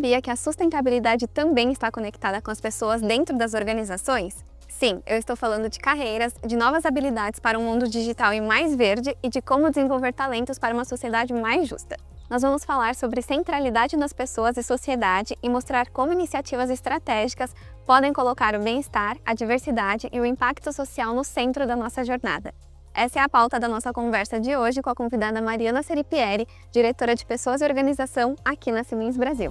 sabia que a sustentabilidade também está conectada com as pessoas dentro das organizações? Sim, eu estou falando de carreiras, de novas habilidades para um mundo digital e mais verde e de como desenvolver talentos para uma sociedade mais justa. Nós vamos falar sobre centralidade nas pessoas e sociedade e mostrar como iniciativas estratégicas podem colocar o bem-estar, a diversidade e o impacto social no centro da nossa jornada. Essa é a pauta da nossa conversa de hoje com a convidada Mariana Seripieri, diretora de Pessoas e Organização aqui na Siemens Brasil.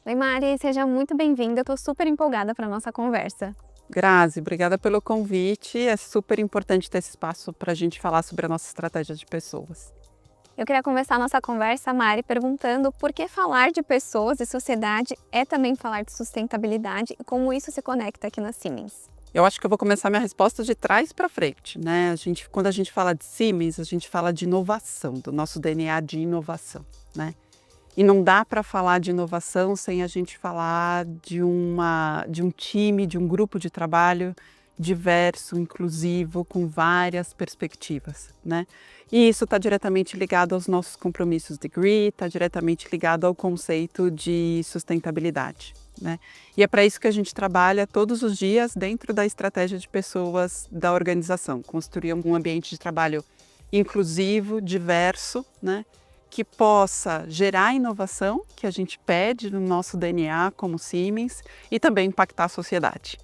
Oi Mari, seja muito bem-vinda, eu estou super empolgada para a nossa conversa. Grazi, obrigada pelo convite, é super importante ter esse espaço para a gente falar sobre a nossa estratégia de pessoas. Eu queria começar a nossa conversa, Mari, perguntando por que falar de pessoas e sociedade é também falar de sustentabilidade e como isso se conecta aqui na Siemens. Eu acho que eu vou começar minha resposta de trás para frente, né? Quando a gente fala de Siemens, a gente fala de inovação, do nosso DNA de inovação, né? E não dá para falar de inovação sem a gente falar de um time, de um grupo de trabalho diverso, inclusivo, com várias perspectivas, né? E isso está diretamente ligado aos nossos compromissos de GRI, está diretamente ligado ao conceito de sustentabilidade, né? E é para isso que a gente trabalha todos os dias dentro da estratégia de pessoas da organização, construir um ambiente de trabalho inclusivo, diverso, né? Que possa gerar inovação, que a gente pede no nosso DNA como Siemens, e também impactar a sociedade.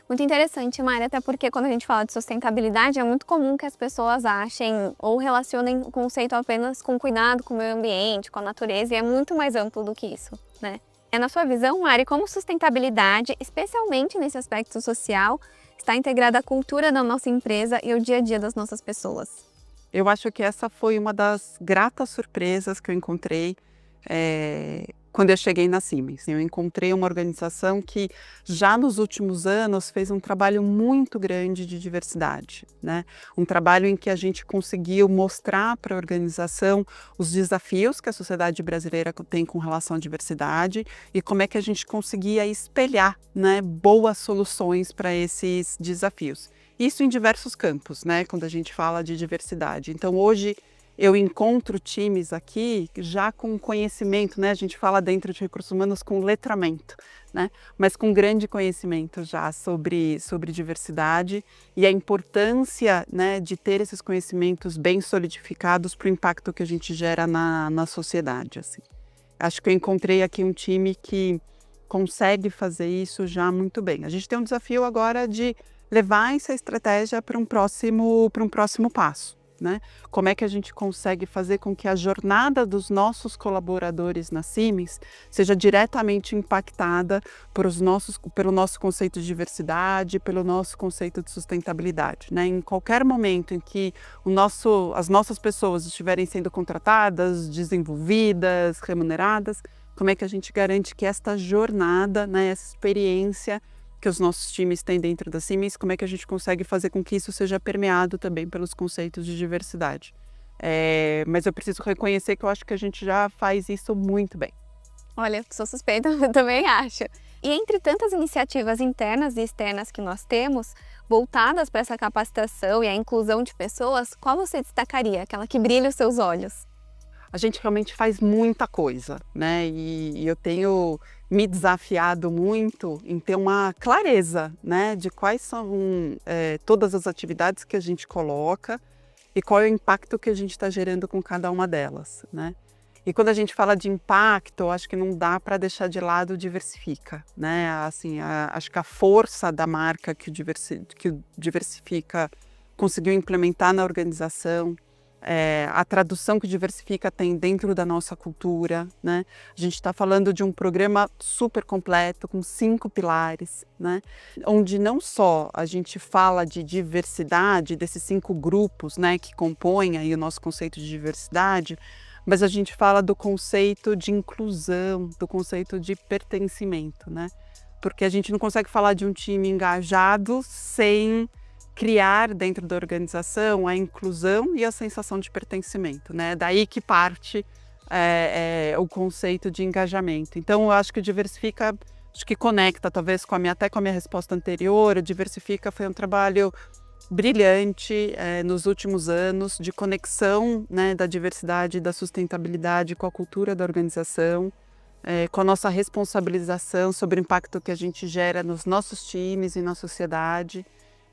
Muito interessante, Mari, até porque quando a gente fala de sustentabilidade é muito comum que as pessoas achem ou relacionem o conceito apenas com cuidado com o meio ambiente, com a natureza, e é muito mais amplo do que isso, né? É na sua visão, Mari, como sustentabilidade, especialmente nesse aspecto social, está integrada à cultura da nossa empresa e ao dia a dia das nossas pessoas? Eu acho que essa foi uma das gratas surpresas que eu encontrei quando eu cheguei na Siemens. Eu encontrei uma organização que já nos últimos anos fez um trabalho muito grande de diversidade, né? Um trabalho em que a gente conseguiu mostrar para a organização os desafios que a sociedade brasileira tem com relação à diversidade e como é que a gente conseguia espelhar, né, boas soluções para esses desafios. Isso em diversos campos, né, quando a gente fala de diversidade. Então, hoje, eu encontro times aqui já com conhecimento, né, a gente fala dentro de recursos humanos com letramento, né, mas com grande conhecimento já sobre diversidade e a importância, né, de ter esses conhecimentos bem solidificados para o impacto que a gente gera na sociedade, assim. Acho que eu encontrei aqui um time que consegue fazer isso já muito bem. A gente tem um desafio agora de levar essa estratégia para um próximo passo, né? Como é que a gente consegue fazer com que a jornada dos colaboradores na Siemens seja diretamente impactada pelo nosso conceito de diversidade, pelo nosso conceito de sustentabilidade, né? Em qualquer momento em que as nossas pessoas estiverem sendo contratadas, desenvolvidas, remuneradas, como é que a gente garante que esta jornada, né, essa experiência que os nossos times têm dentro da Siemens, como é que a gente consegue fazer com que isso seja permeado também pelos conceitos de diversidade. Mas eu preciso reconhecer que eu acho que a gente já faz isso muito bem. Olha, sou suspeita, eu também acho. E entre tantas iniciativas internas e externas que nós temos, voltadas para essa capacitação e a inclusão de pessoas, qual você destacaria, aquela que brilha os seus olhos? A gente realmente faz muita coisa, né? E eu tenho me desafiado muito em ter uma clareza, né, de quais são todas as atividades que a gente coloca e qual é o impacto que a gente está gerando com cada uma delas, né? E quando a gente fala de impacto, eu acho que não dá para deixar de lado o diversifica, né? Assim, acho que a força da marca que o Diversifica conseguiu implementar na organização, a tradução que o Diversifica tem dentro da nossa cultura, né? A gente está falando de um programa super completo, com 5 pilares, né? Onde não só a gente fala de diversidade, desses 5 grupos, né, que compõem aí o nosso conceito de diversidade, mas a gente fala do conceito de inclusão, do conceito de pertencimento, né? Porque a gente não consegue falar de um time engajado sem criar dentro da organização a inclusão e a sensação de pertencimento, né? Daí que parte o conceito de engajamento. Então, eu acho que o Diversifica, acho que conecta talvez até com a minha resposta anterior. O Diversifica foi um trabalho brilhante nos últimos anos de conexão, né, da diversidade e da sustentabilidade com a cultura da organização, com a nossa responsabilização sobre o impacto que a gente gera nos nossos times e na sociedade.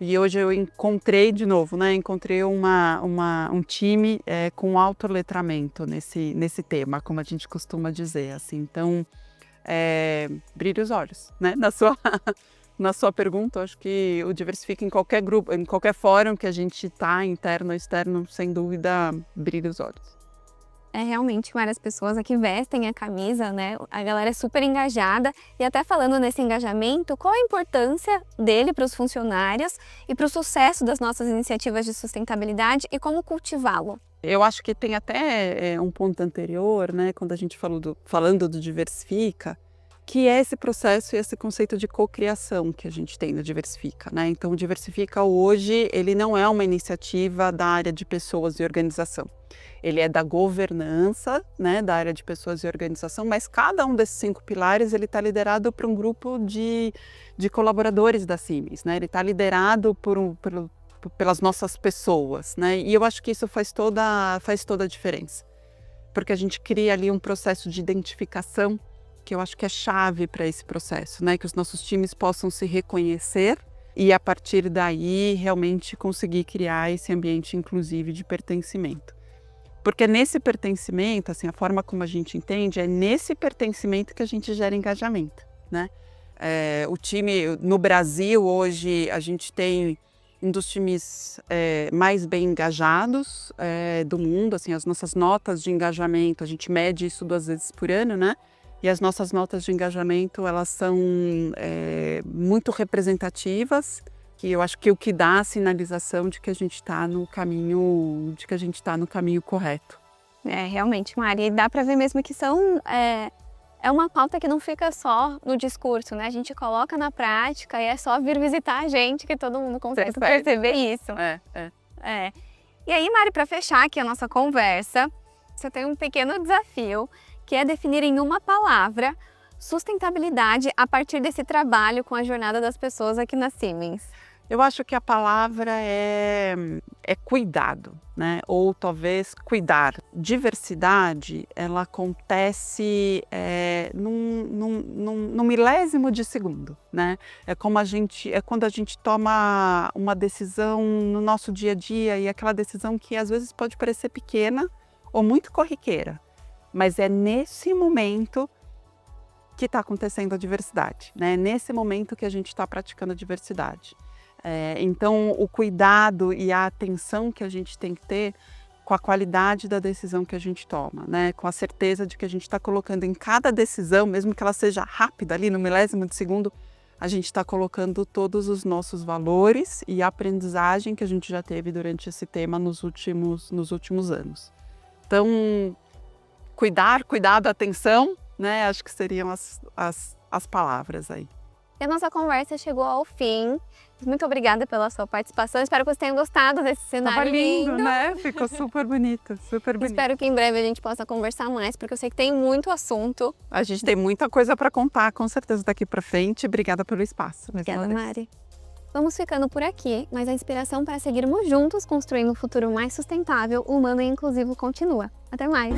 E hoje eu encontrei de novo, né, encontrei um time com alto letramento nesse tema, como a gente costuma dizer, assim. Então, brilhe os olhos, né, na sua pergunta. Acho que o Diversifica em qualquer grupo, em qualquer fórum que a gente está, interno ou externo, sem dúvida, brilha os olhos. Realmente várias pessoas aqui vestem a camisa, né? A galera é super engajada. E até falando nesse engajamento, qual a importância dele para os funcionários e para o sucesso das nossas iniciativas de sustentabilidade e como cultivá-lo? Eu acho que tem até um ponto anterior, né, quando a gente falando do Diversifica, que é esse processo e esse conceito de cocriação que a gente tem no Diversifica, né? Então, o Diversifica hoje, ele não é uma iniciativa da área de pessoas e organização. Ele é da governança, né, da área de pessoas e organização, mas cada um desses 5 pilares, ele está liderado por um grupo de colaboradores da Siemens, né? Ele está liderado pelas nossas pessoas, né? E eu acho que isso faz toda a diferença, porque a gente cria ali um processo de identificação que eu acho que é chave para esse processo, né? Que os nossos times possam se reconhecer e, a partir daí, realmente conseguir criar esse ambiente inclusive de pertencimento. Porque nesse pertencimento, assim, a forma como a gente entende, é nesse pertencimento que a gente gera engajamento, né? O time, no Brasil, hoje, a gente tem um dos times mais bem engajados do mundo, assim, as nossas notas de engajamento, a gente mede isso 2 vezes por ano, né? E as nossas notas de engajamento, elas são muito representativas, que eu acho que o que dá a sinalização de que a gente está no caminho, correto. Realmente, Mari, e dá para ver mesmo que é uma pauta que não fica só no discurso, né? A gente coloca na prática e é só vir visitar a gente que todo mundo consegue perceber isso. E aí, Mari, para fechar aqui a nossa conversa, você tem um pequeno desafio, que é definir em uma palavra sustentabilidade a partir desse trabalho com a jornada das pessoas aqui na Siemens. Eu acho que a palavra é cuidado, né? Ou talvez cuidar. Diversidade, ela acontece num milésimo de segundo, né? É quando a gente toma uma decisão no nosso dia a dia, e aquela decisão que às vezes pode parecer pequena ou muito corriqueira, mas é nesse momento que está acontecendo a diversidade, né? É nesse momento que a gente está praticando a diversidade. Então, o cuidado e a atenção que a gente tem que ter com a qualidade da decisão que a gente toma, né? Com a certeza de que a gente está colocando em cada decisão, mesmo que ela seja rápida, ali no milésimo de segundo, a gente está colocando todos os nossos valores e a aprendizagem que a gente já teve durante esse tema nos últimos anos. Então, cuidado, atenção, né? Acho que seriam as palavras aí. E a nossa conversa chegou ao fim. Muito obrigada pela sua participação. Espero que vocês tenham gostado desse cenário. Tava lindo, né? Ficou super bonito, super bonito. Espero que em breve a gente possa conversar mais, porque eu sei que tem muito assunto. A gente tem muita coisa para contar, com certeza, daqui para frente. Obrigada pelo espaço. Obrigada, Mari. Vamos ficando por aqui, mas a inspiração para seguirmos juntos construindo um futuro mais sustentável, humano e inclusivo continua. Até mais!